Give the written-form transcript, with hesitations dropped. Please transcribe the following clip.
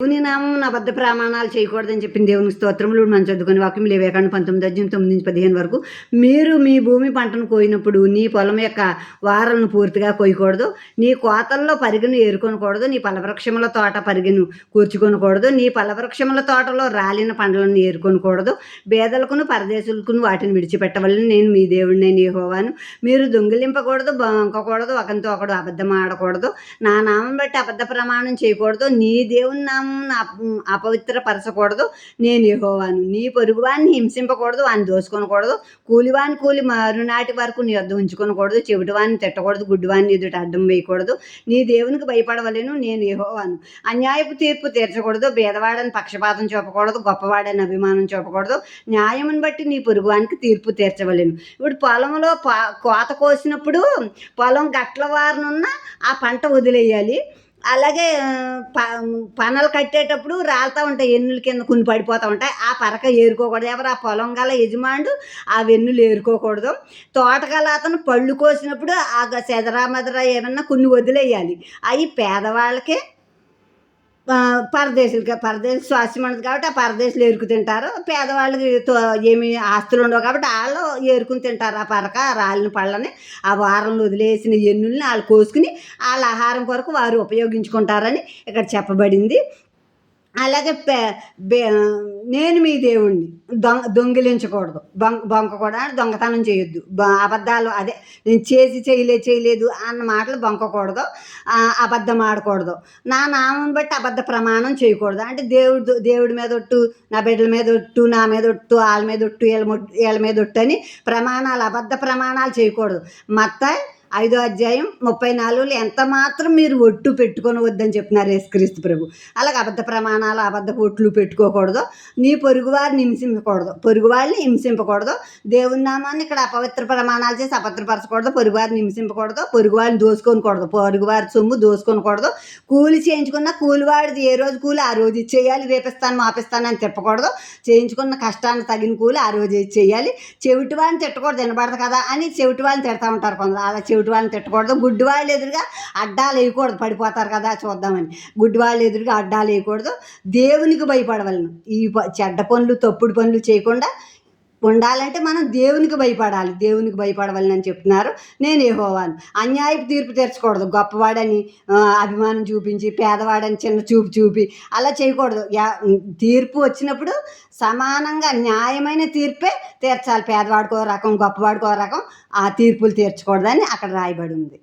దేవుని నామం అబద్ధ ప్రమాణాలు చేయకూడదని చెప్పింది దేవునికి స్తోత్రములు. మనం చదువుకుని వాక్యం లేవేకాండం 19:9-15 వరకు. మీరు మీ భూమి పంటను కోయినప్పుడు నీ పొలం యొక్క వారలను పూర్తిగా కోయకూడదు, నీ కోతల్లో పరిగెను ఏరుకొనకూడదు, నీ ఫలవృక్షముల తోట పరిగెను కూర్చుకొనకూడదు, నీ ఫలవృక్షముల తోటలో రాలిన పండ్లను ఏరుకొనకూడదు, బేదలకును పరదేశులకును వాటిని విడిచిపెట్టవలని నేను మీ దేవుడినైన యెహోవాను. మీరు దొంగిలింపకూడదు, బంకకూడదు, ఒకరితో ఒకడు అబద్ధం ఆడకూడదు, నా నామం బట్టి అబద్ధ ప్రమాణం చేయకూడదు, నీ దేవుని నామం అపవిత్రపరచకూడదు, నేను యెహోవాను. నీ పొరుగువాన్ని హింసింపకూడదు, వాన్ని దోచుకొనకూడదు, కూలివాని కూలి మరునాటి వరకు నీ వద్ద ఉంచుకొనకూడదు, చెవిటివాన్ని తిట్టకూడదు, గుడ్డివాన్ని ఎదుట అడ్డం వేయకూడదు, నీ దేవునికి భయపడవలెను, నేను యెహోవాను. అన్యాయపు తీర్పు తీర్చకూడదు, బీదవాడని పక్షపాతం చూపకూడదు, గొప్పవాడని అభిమానం చూపకూడదు, న్యాయమును బట్టి నీ పొరుగువానికి తీర్పు తీర్చవలెను. ఇప్పుడు పొలంలో కోత కోసినప్పుడు పొలం గట్ల వారనున్న ఆ పంట వదిలేయాలి. అలాగే పనలు కట్టేటప్పుడు రాలుతూ ఉంటాయి, ఎన్నుల కింద కొన్ని పడిపోతూ ఉంటాయి, ఆ పరక ఏరుకోకూడదు. ఎవరు? ఆ పొలం గల యజమానుడు ఆ వెన్నులు ఏరుకోకూడదు. తోటగల అతను పళ్ళు కోసినప్పుడు ఆ చెదరా మెదరా ఏమన్నా కొన్ని వదిలేయాలి. అవి పేదవాళ్ళకే, పరదేశులకి స్వాస్థ్యం ఉండదు కాబట్టి ఆ పరదేశులు ఏరుకు తింటారు. పేదవాళ్ళకి ఏమి ఆస్తులు ఉండవు కాబట్టి వాళ్ళు ఏరుకుని తింటారు. ఆ పరక రాలిన పళ్ళని, ఆ వారంలో వదిలేసిన ఎన్నుల్ని వాళ్ళు కోసుకుని వాళ్ళ ఆహారం కొరకు వారు ఉపయోగించుకుంటారని ఇక్కడ చెప్పబడింది. అలాగే నేను మీ దేవుణ్ణి. దొంగిలించకూడదు, బొంకకూడదు, దొంగతనం చేయొద్దు, అబద్ధాలు అదే నేను చేయలేదు అన్న మాటలు బొంకకూడదు, అబద్ధం ఆడకూడదు, నా నామం బట్టి అబద్ధ ప్రమాణం చేయకూడదు. అంటే దేవుడి మీద ఒట్టు, నా బిడ్డల మీద ఒట్టు, నా మీద ఒట్టు, వాళ్ళ మీద ఒట్టు, వీళ్ళ మీద ఒట్టు అని ప్రమాణాలు, అబద్ధ ప్రమాణాలు చేయకూడదు. మత్తయి 5:34 ఎంత మాత్రం మీరు ఒట్టు పెట్టుకొని వద్దని చెప్తున్నారు యేసుక్రీస్తు ప్రభు. అలాగే అబద్ధ ప్రమాణాలు, అబద్ధ ఒట్లు పెట్టుకోకూడదు, నీ పొరుగువారిని హింసింపకూడదు, దేవుని నామాన్ని ఇక్కడ అపవిత్ర ప్రమాణాలు చేసి అపవిత్రపరచకూడదు, పొరుగువారిని హింసింపకూడదు, పొరుగువారిని దోసుకోనకూడదు, పొరుగువారి సొమ్ము దోసుకోనకూడదు, కూలి చేయించుకున్న కూలివాడిది ఏ రోజు కూలి ఆ రోజు ఇచ్చేయాలి, రేపిస్తాను మాపిస్తాను అని తిప్పకూడదు, చేయించుకున్న కష్టానికి తగిన కూలి ఆ రోజు ఇచ్చేయాలి. చెవిటి వాడిని తిట్టకూడదు, వినబడదు కదా అని చెవిటి వాళ్ళని తిడతా ఉంటారు కొందరు. అలా చెవిటి వాళ్ళని తిట్టకూడదు, గుడ్డి వాళ్ళు ఎదురుగా అడ్డాలు వేయకూడదు, పడిపోతారు కదా చూద్దామని. గుడ్డి వాళ్ళు ఎదురుగా అడ్డాలు వేయకూడదు, దేవునికి భయపడవలను. ఈ చెడ్డ పనులు తప్పుడు పనులు చేయకుండా ఉండాలంటే మనం దేవునికి భయపడాలి, దేవునికి భయపడవాలని అని చెప్తున్నారు. నేను యెహోవాను. అన్యాయపు తీర్పు తీర్చకూడదు, గొప్పవాడని అభిమానం చూపించి, పేదవాడని చిన్న చూపు చూపి అలా చేయకూడదు. తీర్పు వచ్చినప్పుడు సమానంగా న్యాయమైన తీర్పే తీర్చాలి. పేదవాడికో రకం, గొప్పవాడికో రకం ఆ తీర్పులు తీర్చకూడదని అక్కడ రాయబడి ఉంది.